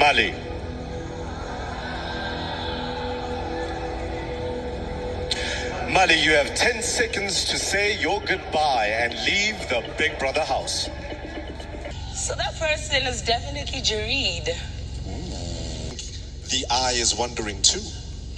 Mali. Mali, you have 10 seconds to say your goodbye and leave the Big Brother house. So that person is definitely Jareed. The eye is wondering too.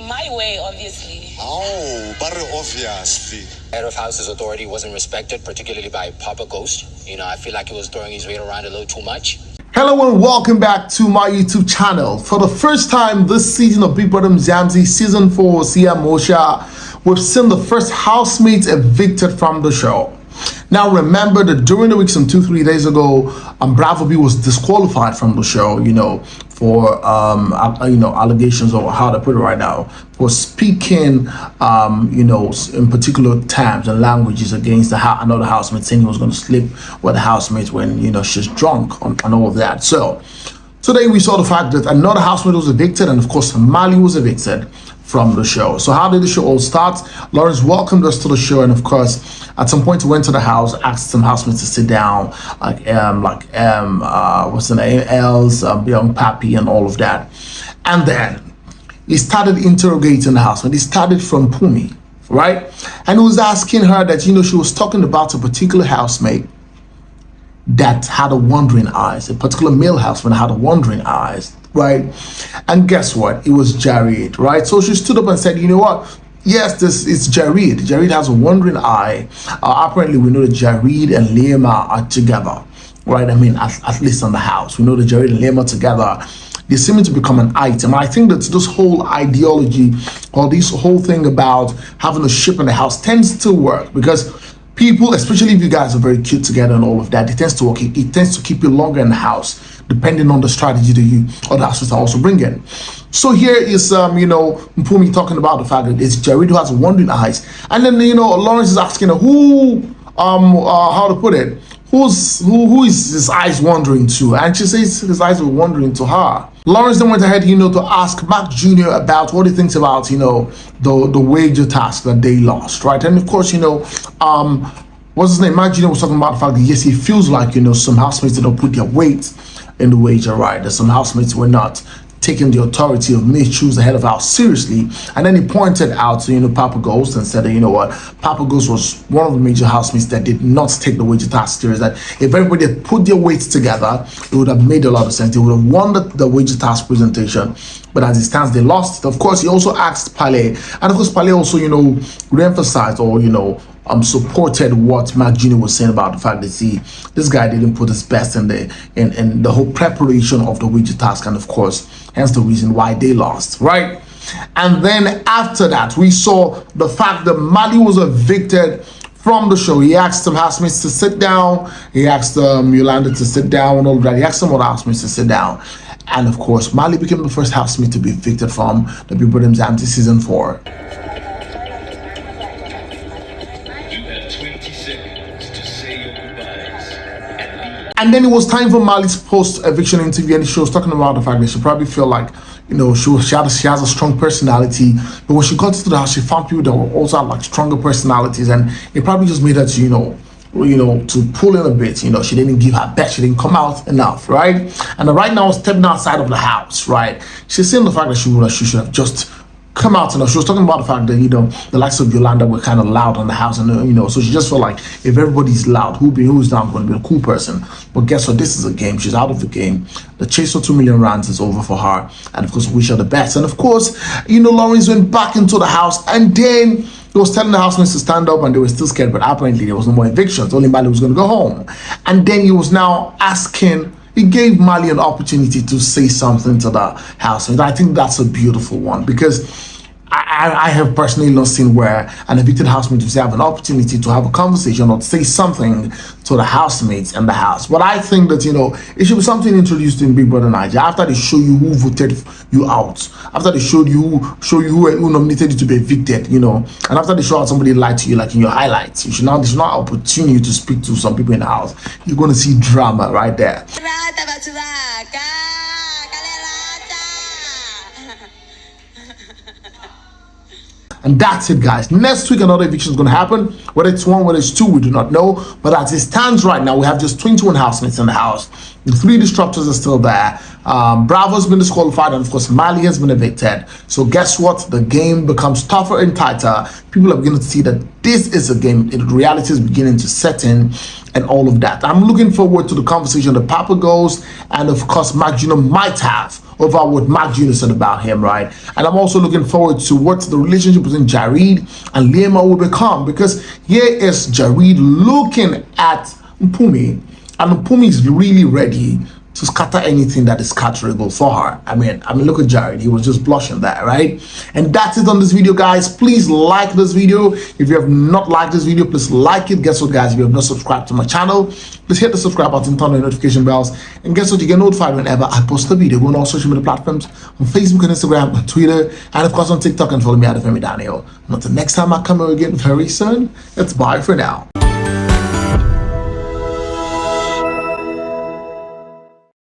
My way, obviously. Oh, but obviously. Head of House's authority wasn't respected, particularly by Papa Ghost. You know, I feel like he was throwing his weight around a little too much. Hello and welcome back to my YouTube channel. For the first time this season of Bbmzansi Season 4 SHIW, we've seen the first housemates evicted from the show. Now remember that during the week, some 2-3 days ago, BravoB was disqualified from the show, for allegations, or how to put it right now, for speaking in particular terms and languages against another housemate, saying he was going to sleep with the housemate when she's drunk and all of that. So today we saw the fact that another housemate was evicted, and of course Mali was evicted from the show. So how did the show all start? Lawrence welcomed us to the show, and of course at some point he went to the house, asked some housemates to sit down, what's the name, Els, young Pappy and all of that. And then he started interrogating the housemate. He started from Mpumi, right? And he was asking her that, she was talking about a particular housemate that had a wandering eyes, a particular male housemate had a wandering eyes, right? And guess what? It was Jareed, right? So she stood up and said, you know what? Yes, this is Jareed. Jareed has a wandering eye. Apparently, we know that Jareed and Liema are together, right? I mean, at least in the house. We know that Jareed and Liema together, they seem to become an item. I think that this whole ideology, or this whole thing about having a ship in the house tends to work, because people, especially if you guys are very cute together and all of that, it tends to work. It tends to keep you longer in the house, depending on the strategy that you or the housemate are also bringing. So here is Mpumi talking about the fact that it's Jareed who has wandering eyes, and then Lawrence is asking her how to put it, who is his eyes wandering to, and she says his eyes were wandering to her. Lawrence then went ahead to ask Mcjunior about what he thinks about the wager task that they lost, right? And of course what's his name, Mcjunior was talking about the fact that yes, he feels like some housemates didn't put their weight in the wager, right? That some housemates were not taking the authority of me choose the head of house seriously. And then he pointed out to Papa Ghost and said that Papa Ghost was one of the major housemates that did not take the wager task serious. That if everybody had put their weights together, it would have made a lot of sense. They would have won the wager task presentation. But as it stands, they lost. Of course, he also asked Pale, and of course Pale also re-emphasized or supported what Mcjunior was saying about the fact that this guy didn't put his best in the whole preparation of the wager task, and of course hence the reason why they lost, right? And then after that we saw the fact that Mali was evicted from the show. He asked some housemates to sit down, he asked Yolanda to sit down and all that. He asked some other housemates to sit down, and of course Mali became the first housemate to be evicted from the Bbmzansi Season 4. And then it was time for Mali's post-eviction interview, and she was talking about the fact that she probably feel like, she has a strong personality, but when she got into the house, she found people that were also had stronger personalities, and it probably just made her to, to pull in a bit. She didn't give her best, she didn't come out enough, right? And right now, stepping outside of the house, right? She's saying the fact that she should have just come out. She was talking about the fact that the likes of Yolanda were kind of loud on the house, and so she just felt like if everybody's loud, who's now going to be a cool person? But guess what? This is a game. She's out of the game. The chase for 2 million rands is over for her, and of course wish her the best. And of course Lawrence went back into the house, and then he was telling the housemates to stand up, and they were still scared, but apparently there was no more evictions. Only Mali was going to go home. And then he was now asking, he gave Mali an opportunity to say something to the house. And I think that's a beautiful one, because I have personally not seen where an evicted housemate will have an opportunity to have a conversation or to say something to the housemates in the house. But I think that it should be something introduced in Big Brother Niger after they show you who voted you out, after they showed you who nominated you to be evicted, and after they show out somebody lied to you like in your highlights. There's not an opportunity to speak to some people in the house. You're going to see drama right there. And that's it, guys. Next week, another eviction is going to happen. Whether it's 1, whether it's 2, we do not know. But as it stands right now, we have just 21 housemates in the house. The 3 disruptors are still there. Bravo's been disqualified, and of course, Mali has been evicted. So guess what? The game becomes tougher and tighter. People are beginning to see that this is a game. Reality is beginning to set in, and all of that. I'm looking forward to the conversation that Papa Ghost and of course Mcjunior might have over what Mcjunior said about him, right? And I'm also looking forward to what the relationship between Jareed and Liema will become, because here is Jareed looking at Mpumi, and Mpumi is really ready to scatter anything that is scatterable for her. I mean, look at Jareed. He was just blushing there, right? And that's it on this video, guys. Please like this video. If you have not liked this video, please like it. Guess what, guys? If you have not subscribed to my channel, please hit the subscribe button, turn on the notification bells, and guess what? You get notified whenever I post a video. Go on all social media platforms, on Facebook and Instagram, on Twitter, and of course on TikTok, and follow me at Olufemi. Until next time I come here again very soon, it's bye for now.